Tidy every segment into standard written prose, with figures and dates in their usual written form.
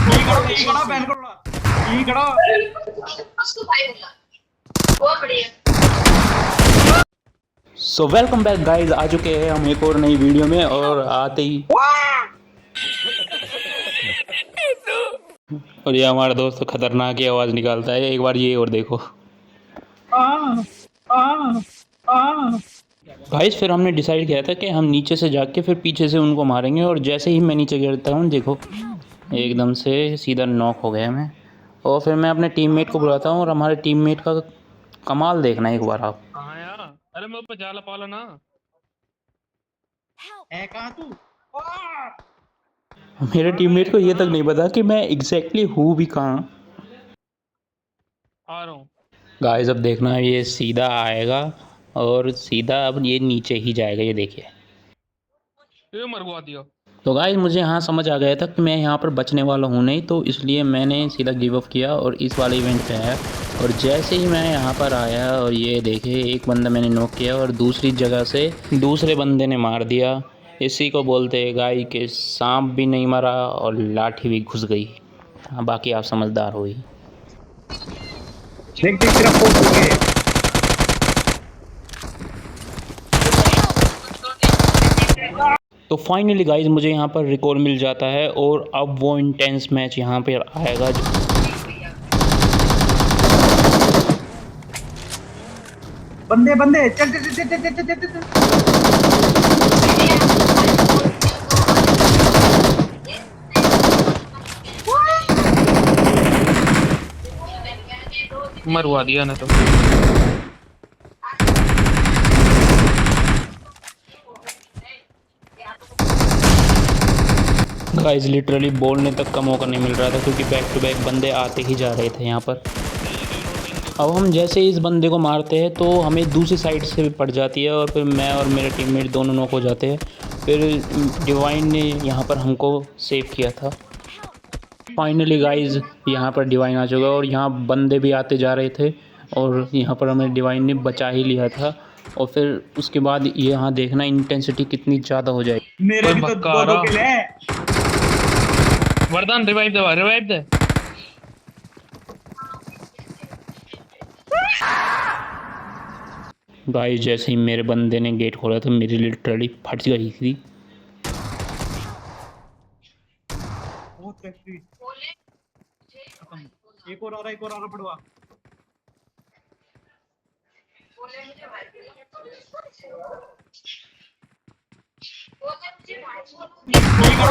यही खड़ा पैन करोड़ा यही खड़ा। सो वेलकम बैक गाइस, आ चुके हैं हम एक और नई वीडियो में। और आते ही और ये हमारा दोस्त खतरनाक ही आवाज़ निकालता है। एक बार ये और देखो आ आ आ गाइस। फिर हमने डिसाइड किया था कि हम नीचे से जाके फिर पीछे से उनको मारेंगे। और जैसे ही मैं नीचे गिरता हूँ, देखो एकदम से सीधा नॉक हो गया मैं। और फिर मैं अपने टीममेट को बुलाता हूँ और हमारे टीममेट का कमाल देखना एक बार आप। कहाँ यार? अरे मैं ऊपर जाला पाला ना। है कहाँ तू? मेरे टीममेट को ये तक नहीं पता कि मैं एग्जैक्टली हूँ भी कहाँ। आ रहा हूँ। गाइस अब देखना, ये सीधा आएगा और सीधा अब ये नीचे ही जाएगा, ये देखिए। ये मरवा दिया। तो गाइस मुझे यहाँ समझ आ गया था कि मैं यहाँ पर बचने वाला हूँ नहीं, तो इसलिए मैंने सीधा गिव अप किया और इस वाले इवेंट पे आया। और जैसे ही मैं यहाँ पर आया और ये देखे, एक बंदा मैंने नॉक किया और दूसरी जगह से दूसरे बंदे ने मार दिया। इसी को बोलते हैं गाय के सांप भी नहीं मरा और लाठी भी घुस गई। हाँ, बाकी आप समझदार हो ही। देख देख तेरा पोस्ट हो गया। तो फाइनली गाइज मुझे यहाँ पर रिकॉल मिल जाता है और अब वो इंटेंस मैच यहाँ पर आएगा। बंदे बंदे चल चल चल चल चल चल चल मरवा दिया ना तो। गाइस लिटरली बोलने तक का मौका नहीं मिल रहा था, क्योंकि बैक टू बैक बंदे आते ही जा रहे थे यहाँ पर। अब हम जैसे ही इस बंदे को मारते हैं तो हमें दूसरी साइड से भी पड़ जाती है और फिर मैं और मेरे टीममेट दोनों नॉक हो जाते हैं। फिर डिवाइन ने यहाँ पर हमको सेव किया था। फाइनली गाइस यहाँ पर डिवाइन आ चुका और यहाँ बंदे भी आते जा रहे थे और यहाँ पर हमें डिवाइन ने बचा ही लिया था। और फिर उसके बाद यहाँ देखना इंटेंसिटी कितनी ज़्यादा हो जाएगी। मेरे भी तो दो दो किल हैं। वरदान रिवाइव दे, रिवाइव दे। गाइस जैसे ही मेरे बंदे ने गेट खोला तो मेरी लिटरली फट गई थी। बहुत फैक्ट्री खत्म। एक और आ रहा, एक और आ रहा पड़वा।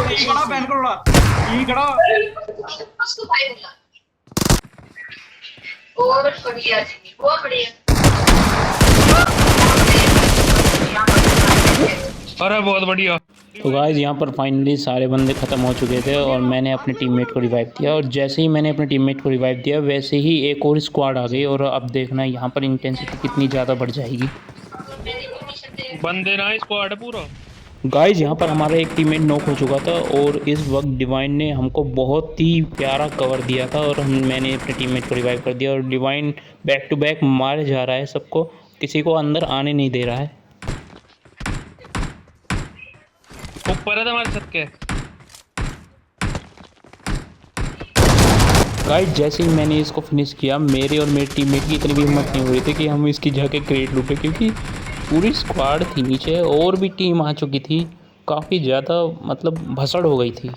यही खड़ा पैन करोड़ा यही खड़ा। बहुत बढ़िया जी, बहुत बढ़िया। अरे बहुत बढ़िया। तो गाइस यहाँ पर फाइनली सारे बंदे ख़त्म हो चुके थे और मैंने अपने टीममेट को रिवाइव किया। और जैसे ही मैंने अपने टीममेट को रिवाइव दिया, वैसे ही एक और स्क्वाड आ गई। और अब देखना यहाँ पर इंटेंसिटी कितनी ज़्यादा बढ़ जाएगी। बंदे ना स्क्वाड है पूरा। गाइस यहाँ पर हमारा एक टीममेट नॉक हो चुका था और इस वक्त डिवाइन ने हमको बहुत ही प्यारा कवर दिया था और मैंने अपने टीममेट को रिवाइव कर दिया। और डिवाइन बैक टू बैक मारे जा रहा है सबको, किसी को अंदर आने नहीं दे रहा है। ऊपर है हमारे छत के। गाइस जैसे ही मैंने इसको फिनिश किया, मेरे और मेरे टीममेट की इतनी भी हिम्मत नहीं हो रही थी कि हम इसकी जाके क्रेट लूटें, क्योंकि पूरी स्क्वाड थी नीचे और भी टीम आ चुकी थी। काफ़ी ज़्यादा मतलब भसड़ हो गई थी।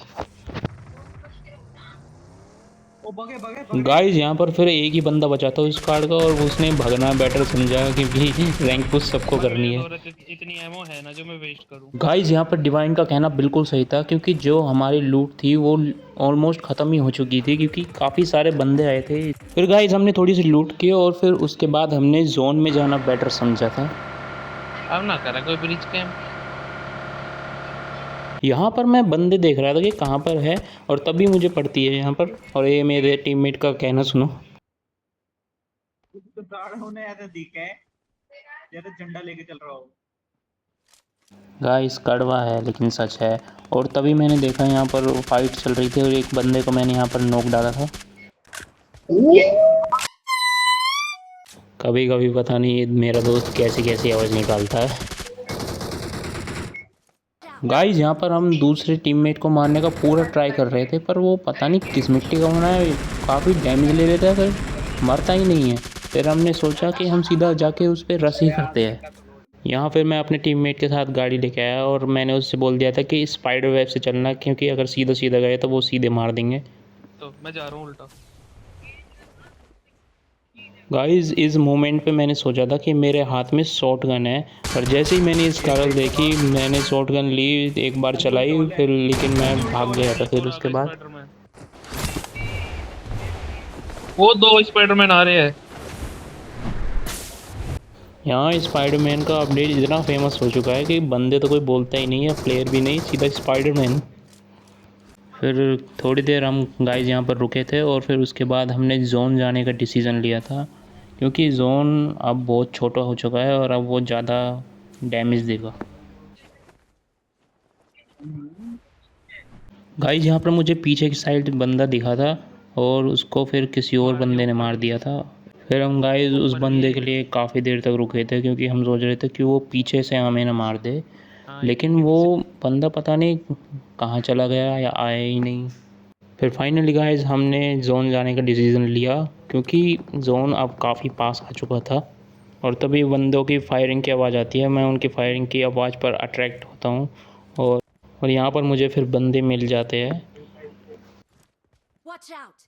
ओ बगे बगे बगे। गाइस यहाँ पर फिर एक ही बंदा बचा था उस कार्ड का और उसने भगना बेटर समझा, क्योंकि रैंक पुश सबको करनी है। इतनी एमो है ना जो मैं वेस्ट करूँ। गाइस यहाँ पर डिवाइन का कहना बिल्कुल सही था, क्योंकि जो हमारी लूट थी वो ऑलमोस्ट ख़त्म ही हो चुकी थी, क्योंकि काफ़ी सारे बंदे आए थे। फिर गाइस हमने थोड़ी सी लूट की और फिर उसके बाद हमने जोन में जाना बेटर समझा था। अब ना करा कोई ब्रिज कैंप। यहाँ पर मैं बंदे देख रहा था कि कहाँ पर है, और तभी मुझे पड़ती है यहाँ पर। और ये मेरे टीममेट का कहना सुनो। तो दाढ़ होने ऐसे दिखे जैसे झंडा लेके चल रहा हो। गाइस कड़वा है लेकिन सच है। और तभी मैंने देखा यहाँ पर फाइट चल रही थी और एक बंदे को मैंने यहाँ पर नोक डाला था। कभी कभी पता नहीं मेरा दोस्त कैसी कैसी आवाज़ निकालता है। गाइस यहाँ पर हम दूसरे टीममेट को मारने का पूरा ट्राई कर रहे थे, पर वो पता नहीं किस मिट्टी का होना है, काफ़ी डैमेज ले लेता है, फिर मरता ही नहीं है। फिर हमने सोचा कि हम सीधा जाके उस पर रश ही करते हैं। यहाँ फिर मैं अपने टीममेट के साथ गाड़ी लेके आया और मैंने उससे बोल दिया था कि स्पाइडर वेब से चलना, क्योंकि अगर सीधा सीधा गए तो वो सीधे मार देंगे। तो मैं जा रहा हूँ उल्टा। गाइस इस मोमेंट पे मैंने सोचा था कि मेरे हाथ में शॉट गन है, पर जैसे ही मैंने इस कारल देखी मैंने शॉट गन ली, एक बार चलाई, फिर लेकिन मैं भाग गया था फिर उसके बाद। स्पाइडरमैन, वो 2 स्पाइडरमैन आ रहे हैं। यहाँ स्पाइडरमैन का अपडेट इतना फेमस हो चुका है कि बंदे तो कोई बोलता ही नहीं है, प्लेयर भी नहीं, सीधा स्पाइडरमैन। फिर थोड़ी देर हम गाइस यहाँ पर रुके थे और फिर उसके बाद हमने जोन जाने का डिसीज़न लिया था, क्योंकि जोन अब बहुत छोटा हो चुका है और अब वो ज़्यादा डैमेज देगा। गाइस यहाँ पर मुझे पीछे की साइड बंदा दिखा था और उसको फिर किसी और बंदे ने मार दिया था। फिर हम गाइस उस बंदे के लिए काफ़ी देर तक रुके थे, क्योंकि हम सोच रहे थे कि वो पीछे से हमें ना मार दे, लेकिन वो बंदा पता नहीं कहाँ चला गया या आया ही नहीं। फिर फाइनली गाइस हमने जोन जाने का डिसीज़न लिया, क्योंकि जोन अब काफ़ी पास आ चुका था। और तभी बंदों की फायरिंग की आवाज़ आती है, मैं उनकी फायरिंग की आवाज़ पर अट्रैक्ट होता हूँ और यहाँ पर मुझे फिर बंदे मिल जाते हैं। Watch out!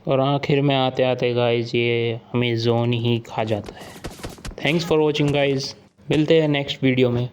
और आखिर में आते आते गाइस ये हमें जोन ही खा जाता है। थैंक्स फॉर वॉचिंग गाइस, मिलते हैं नेक्स्ट वीडियो में।